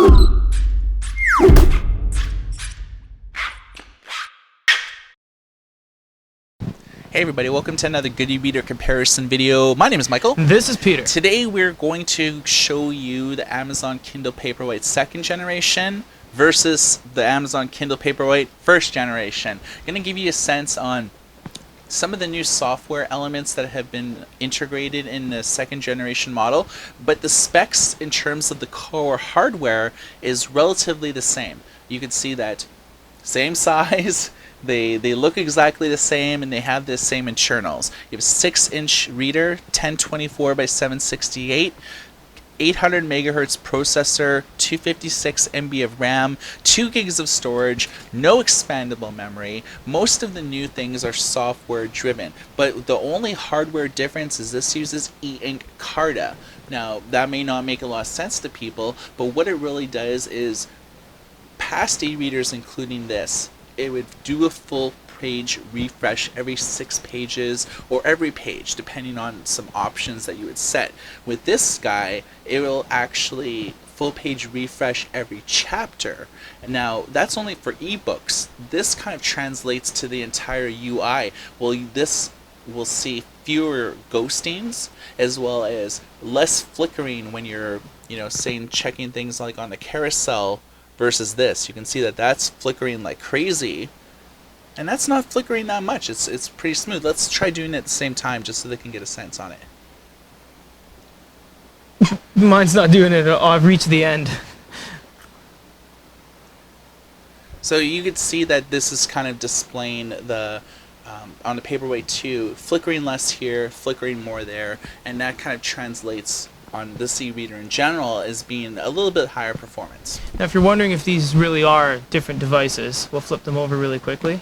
Hey everybody, welcome to another Good e-reader comparison video. My name is Michael. This is Peter. Today we're going to show you the Amazon Kindle Paperwhite second generation versus the Amazon Kindle Paperwhite first generation. I'm going to give you a sense on some of the new software elements that have been integrated in the second generation model, but the specs in terms of the core hardware is relatively the same. You can see that same size, they look exactly the same, and they have the same internals. You have a 6-inch reader, 1024 by 768, 800 megahertz processor, 256 MB of RAM, 2 gigs of storage, no expandable memory. Most of the new things are software driven, but the only hardware difference is this uses e-ink Carta. Now that may not make a lot of sense to people, but what it really does is past e-readers, including this, it would do a full page refresh every 6 pages or every page, depending on some options that you would set. With this guy, it will actually full page refresh every chapter. Now that's only for ebooks. This kind of translates to the entire UI. Well, this will see fewer ghostings as well as less flickering when you're, saying checking things like on the carousel. Versus this, you can see that that's flickering like crazy, and that's not flickering that much. It's pretty smooth. Let's try doing it at the same time just so they can get a sense on it. Mine's not doing it at all. I've reached the end. So you could see that this is kind of displaying the on the Paperwhite 2, flickering less here, flickering more there, and that kind of translates on this e-reader in general as being a little bit higher performance. Now if you're wondering if these really are different devices, we'll flip them over really quickly.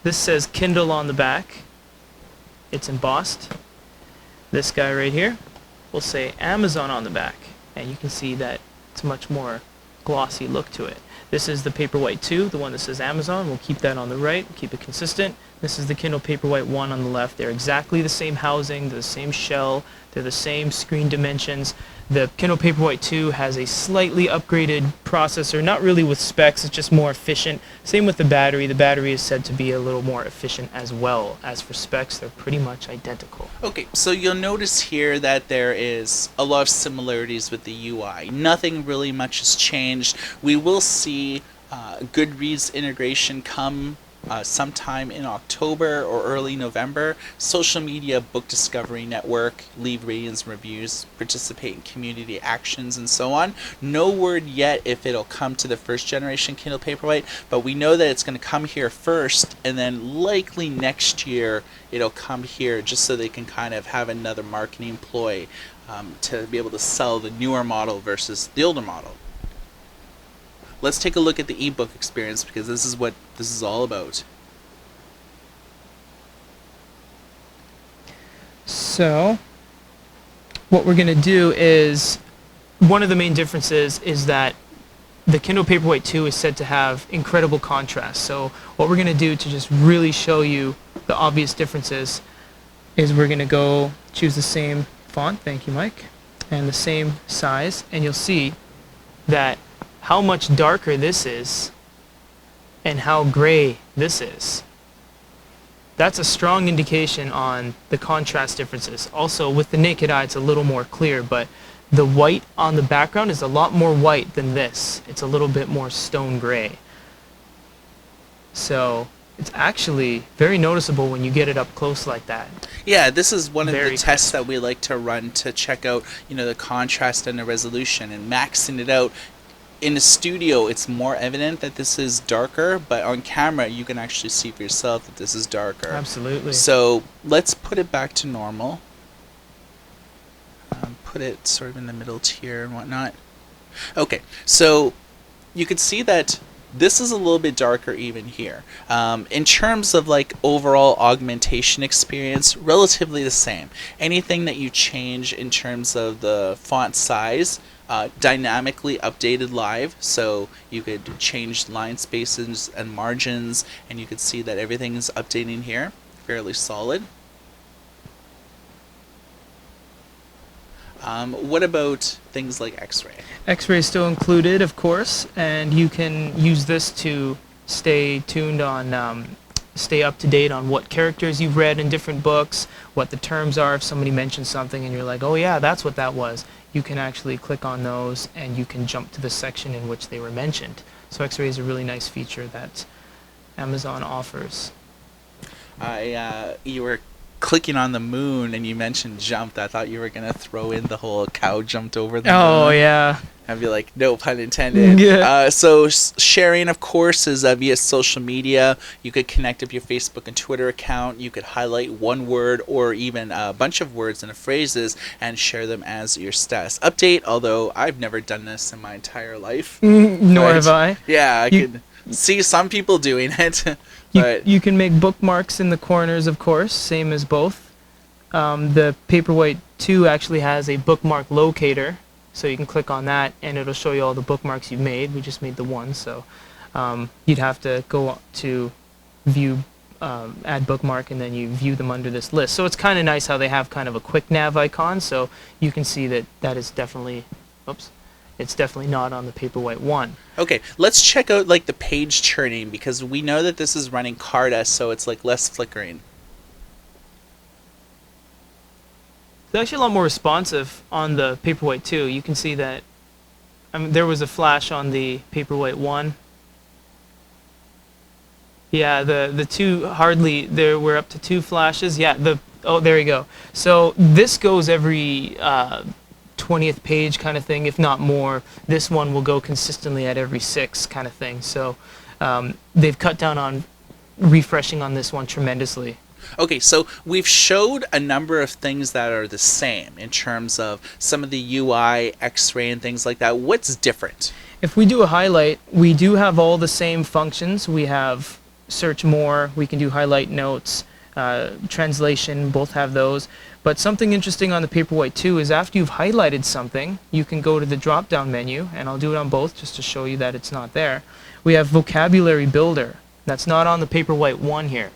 This says Kindle on the back. It's embossed. This guy right here will say Amazon on the back, and you can see that it's a much more glossy look to it. This is the Paperwhite 2, the one that says Amazon. We'll keep that on the right, keep it consistent. This is the Kindle Paperwhite 1 on the left. They're exactly the same housing, they're the same shell, they're the same screen dimensions. The Kindle Paperwhite 2 has a slightly upgraded processor, not really with specs, it's just more efficient. Same with the battery. The battery is said to be a little more efficient as well. As for specs, they're pretty much identical. Okay, so you'll notice here that there is a lot of similarities with the UI. Nothing really much has changed. We will see Goodreads integration come sometime in October or early November. Social media, book discovery network, leave ratings and reviews, participate in community actions, and so on. No word yet if it'll come to the first generation Kindle Paperwhite, but we know that it's going to come here first, and then likely next year it'll come here just so they can kind of have another marketing ploy to be able to sell the newer model versus the older model. Let's take a look at the ebook experience, because this is what this is all about. So what we're going to do is, one of the main differences is that the Kindle Paperwhite 2 is said to have incredible contrast. So what we're going to do to just really show you the obvious differences is we're going to go choose the same font, thank you Mike, and the same size, and you'll see that how much darker this is and how gray this is. That's a strong indication on the contrast differences. Also, with the naked eye, it's a little more clear, but the white on the background is a lot more white than this. It's a little bit more stone gray. So it's actually very noticeable when you get it up close like that. Yeah, this is one of Very the tests that we like to run to check out, the contrast and the resolution, and maxing it out. In the studio, it's more evident that this is darker, but on camera, you can actually see for yourself that this is darker. Absolutely. So let's put it back to normal. Put it sort of in the middle tier and whatnot. Okay, so you can see that this is a little bit darker even here. In terms of like overall augmentation experience, relatively the same. Anything that you change in terms of the font size, dynamically updated live, so you could change line spaces and margins, and you could see that everything is updating here, fairly solid. What about things like X-ray? X-ray is still included, of course, and you can use this to stay tuned on, stay up to date on what characters you've read in different books, what the terms are. If somebody mentions something and you're like, oh yeah, that's what that was, you can actually click on those and you can jump to the section in which they were mentioned. So X-ray is a really nice feature that Amazon offers. You were clicking on the moon and you mentioned jumped. I thought you were gonna throw in the whole cow jumped over the moon. Oh yeah. I'd be like, no pun intended. Yeah. So sharing, of course, is via social media. You could connect up your Facebook and Twitter account. You could highlight one word or even a bunch of words and phrases and share them as your status update. Although I've never done this in my entire life. Nor have I. Yeah, I could see some people doing it. But You can make bookmarks in the corners, of course, same as both. The Paperwhite 2 actually has a bookmark locator, so you can click on that and it'll show you all the bookmarks you've made. We just made the one, so you'd have to go to view, add bookmark, and then you view them under this list. So it's kind of nice how they have kind of a quick nav icon, so you can see that that is definitely, it's definitely not on the Paperwhite 1. okay, let's check out like the page churning because we know that this is running Carta, so it's like less flickering. It's actually a lot more responsive on the Paperwhite 2. You can see that there was a flash on the Paperwhite 1. Yeah, the two hardly, there were up to 2 flashes. Yeah, oh, there you go. So this goes every 20th page kind of thing, if not more. This one will go consistently at every 6 kind of thing. So they've cut down on refreshing on this one tremendously. Okay, so we've showed a number of things that are the same in terms of some of the UI, X-ray, and things like that. What's different? If we do a highlight, we do have all the same functions. We have search more, we can do highlight notes, translation, both have those. But something interesting on the Paperwhite 2 is after you've highlighted something, you can go to the drop-down menu, and I'll do it on both just to show you that it's not there. We have vocabulary builder. That's not on the Paperwhite 1 here.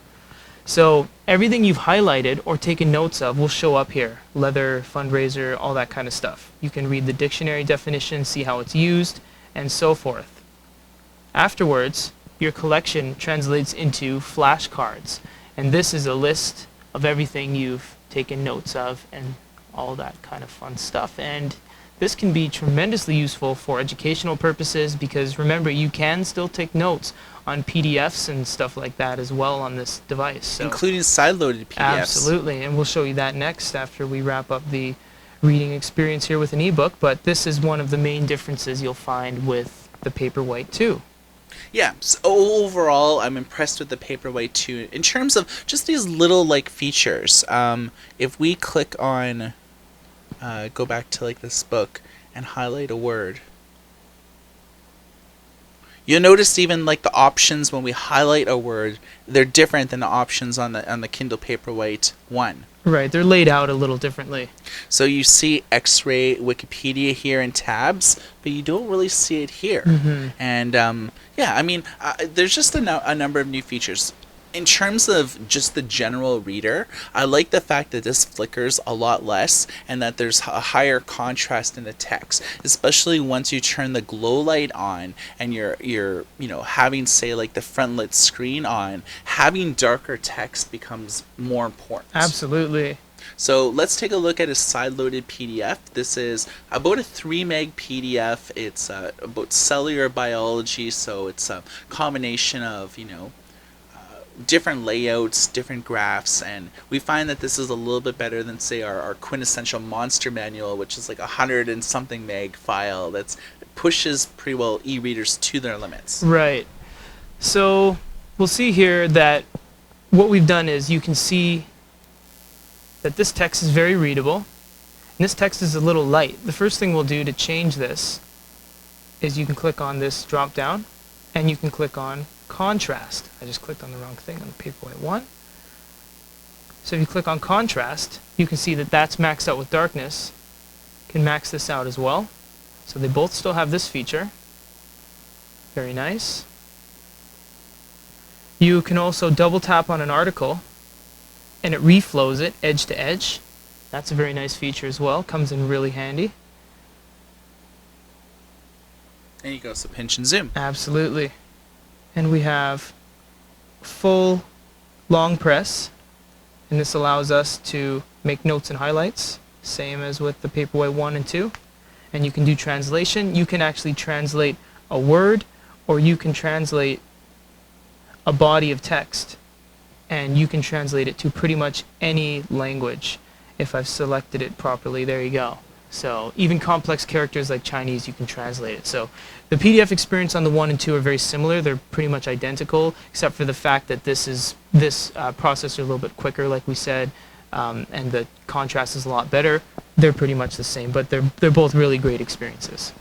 So everything you've highlighted or taken notes of will show up here. Leather, fundraiser, all that kind of stuff. You can read the dictionary definition, see how it's used, and so forth. Afterwards, your collection translates into flashcards. And this is a list of everything you've taken notes of and all that kind of fun stuff. And this can be tremendously useful for educational purposes because remember, you can still take notes on PDFs and stuff like that as well on this device. So including side-loaded PDFs. Absolutely, and we'll show you that next after we wrap up the reading experience here with an ebook, but this is one of the main differences you'll find with the Paperwhite 2. Yeah, so overall, I'm impressed with the Paperwhite 2 in terms of just these little like features. If we click on, go back to like this book and highlight a word, you'll notice even like the options when we highlight a word, they're different than the options on the Kindle Paperwhite 1. Right, they're laid out a little differently. So you see X-ray Wikipedia here in tabs, but you don't really see it here. And yeah, I mean, there's just a number of new features. In terms of just the general reader, I like the fact that this flickers a lot less and that there's a higher contrast in the text, especially once you turn the Glowlight on and you're having, say, like the front lit screen on, having darker text becomes more important. Absolutely. So let's take a look at a side-loaded PDF. This is about a 3 meg PDF. It's about cellular biology, so it's a combination of, different layouts, different graphs, and we find that this is a little bit better than, say, our quintessential monster manual, which is like 100 and something meg file that pushes pretty well e-readers to their limits. Right. So we'll see here that what we've done is you can see that this text is very readable, and this text is a little light. The first thing we'll do to change this is you can click on this drop down, and you can click on contrast. I just clicked on the wrong thing on the Paperwhite 1. So if you click on contrast, you can see that that's maxed out with darkness. You can max this out as well. So they both still have this feature. Very nice. You can also double tap on an article and it reflows it edge to edge. That's a very nice feature as well. Comes in really handy. And you go so pinch and zoom. Absolutely. And we have full long press, and this allows us to make notes and highlights, same as with the Paperwhite 1 and 2. And you can do translation. You can actually translate a word, or you can translate a body of text, and you can translate it to pretty much any language if I've selected it properly. There you go. So even complex characters like Chinese, you can translate it. So the PDF experience on the 1 and 2 are very similar. They're pretty much identical, except for the fact that this processor is a little bit quicker, like we said, and the contrast is a lot better. They're pretty much the same, but they're both really great experiences.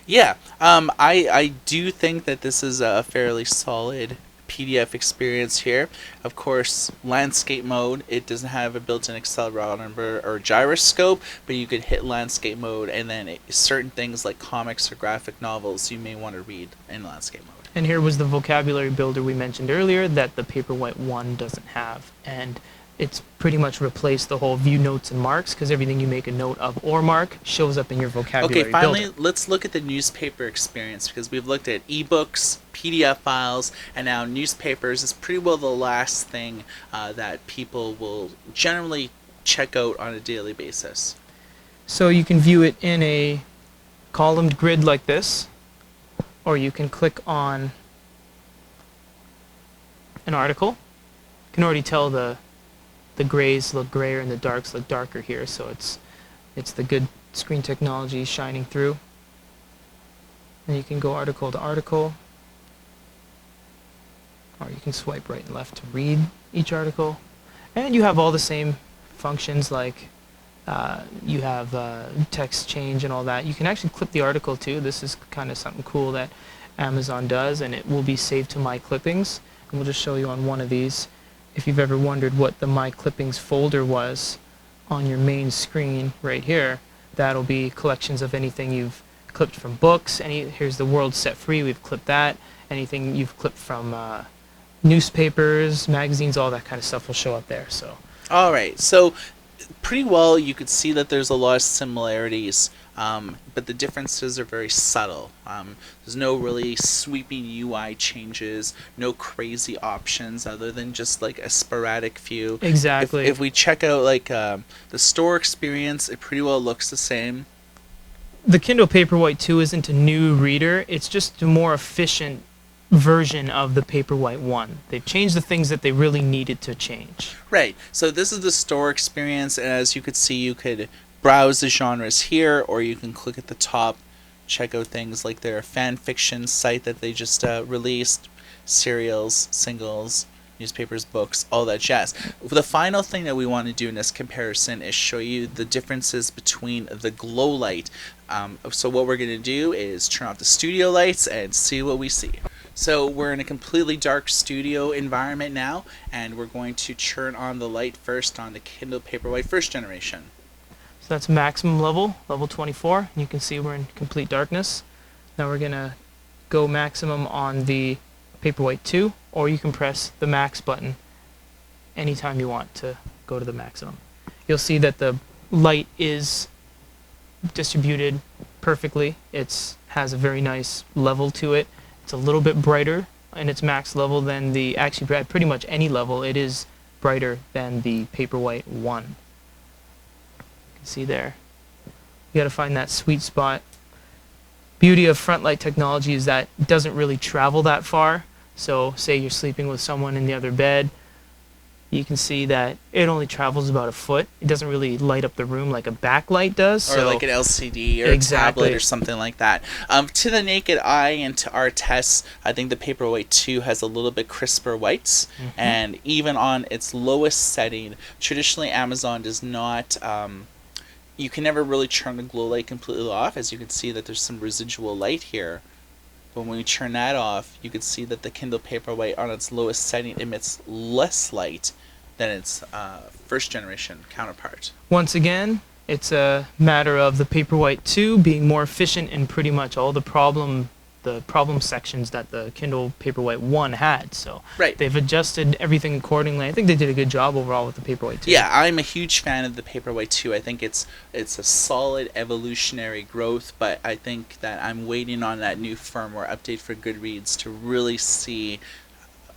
Yeah, I do think that this is a fairly solid PDF experience here. Of course, landscape mode, it doesn't have a built-in accelerometer or gyroscope, but you could hit landscape mode, and then certain things like comics or graphic novels you may want to read in landscape mode. And here was the vocabulary builder we mentioned earlier that the Paperwhite 1 doesn't have. And it's pretty much replaced the whole view notes and marks, because everything you make a note of or mark shows up in your vocabulary Okay, finally, builder. let's look at the newspaper experience, because we've looked at ebooks, PDF files, and now newspapers is pretty well the last thing that people will generally check out on a daily basis. So you can view it in a columned grid like this, or you can click on an article. You can already tell the grays look grayer and the darks look darker here, so it's the good screen technology shining through. And you can go article to article, or you can swipe right and left to read each article. And you have all the same functions, like you have text change and all that. You can actually clip the article too. This is kind of something cool that Amazon does, and it will be saved to My Clippings. And we'll just show you on one of these. If you've ever wondered what the My Clippings folder was on your main screen right here, that'll be collections of anything you've clipped from books. Here's the World Set Free, we've clipped that. Anything you've clipped from newspapers, magazines, all that kind of stuff will show up there. So. All right, so pretty well you could see that there's a lot of similarities, but the differences are very subtle. There's no really sweeping UI changes, no crazy options other than just like a sporadic few. Exactly. If we check out like the store experience, it pretty well looks the same. The Kindle Paperwhite 2 isn't a new reader, it's just a more efficient version of the Paperwhite 1. They've changed the things that they really needed to change. Right. So this is the store experience, and as you could see, you could browse the genres here, or you can click at the top, check out things like their fan fiction site that they just released, serials, singles, newspapers, books, all that jazz. The final thing that we want to do in this comparison is show you the differences between the Glowlight. So what we're going to do is turn off the studio lights and see what we see. So we're in a completely dark studio environment now, and we're going to turn on the light first on the Kindle Paperwhite first generation. So that's maximum level, level 24. You can see we're in complete darkness. Now we're going to go maximum on the Paperwhite 2, or you can press the max button anytime you want to go to the maximum. You'll see that the light is distributed perfectly. It has a very nice level to it. It's a little bit brighter in its max level than actually at pretty much any level, it is brighter than the Paperwhite 1. You can see there. You got to find that sweet spot. Beauty of front light technology is that it doesn't really travel that far. So say you're sleeping with someone in the other bed, you can see that it only travels about a foot. It doesn't really light up the room like a backlight does. Or like an LCD or a tablet or something like that. To the naked eye and to our tests, I think the Paperwhite 2 has a little bit crisper whites. And even on its lowest setting, traditionally Amazon does not... you can never really turn the glow light completely off. As you can see that there's some residual light here. But when we turn that off, you can see that the Kindle Paperwhite on its lowest setting emits less light than its first generation counterpart. Once again, it's a matter of the Paperwhite 2 being more efficient in pretty much all the problem the problem sections that the Kindle Paperwhite 1 had. So Right. they've adjusted everything accordingly. I think they did a good job overall with the Paperwhite 2. Yeah, I'm a huge fan of the Paperwhite too. I think it's a solid evolutionary growth, but I think that I'm waiting on that new firmware update for Goodreads to really see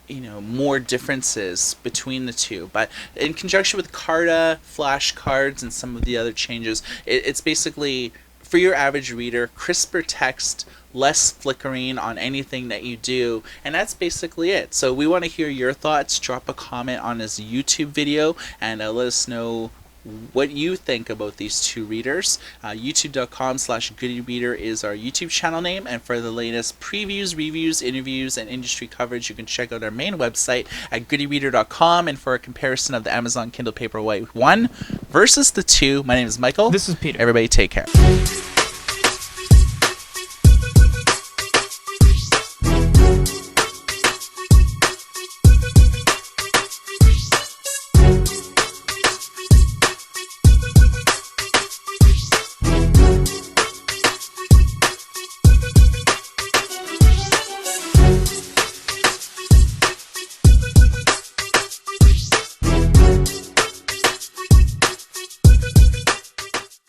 more differences between the two. But in conjunction with Carta, flashcards, and some of the other changes, it's basically for your average reader, crisper text, less flickering on anything that you do, and that's basically it. So we want to hear your thoughts. Drop a comment on this YouTube video and let us know what you think about these two readers. YouTube.com/GoodReader is our YouTube channel name, and for the latest previews, reviews, interviews, and industry coverage, you can check out our main website at GoodReader.com. And for a comparison of the Amazon Kindle Paperwhite 1 versus the 2, my name is Michael. This is Peter. Everybody take care.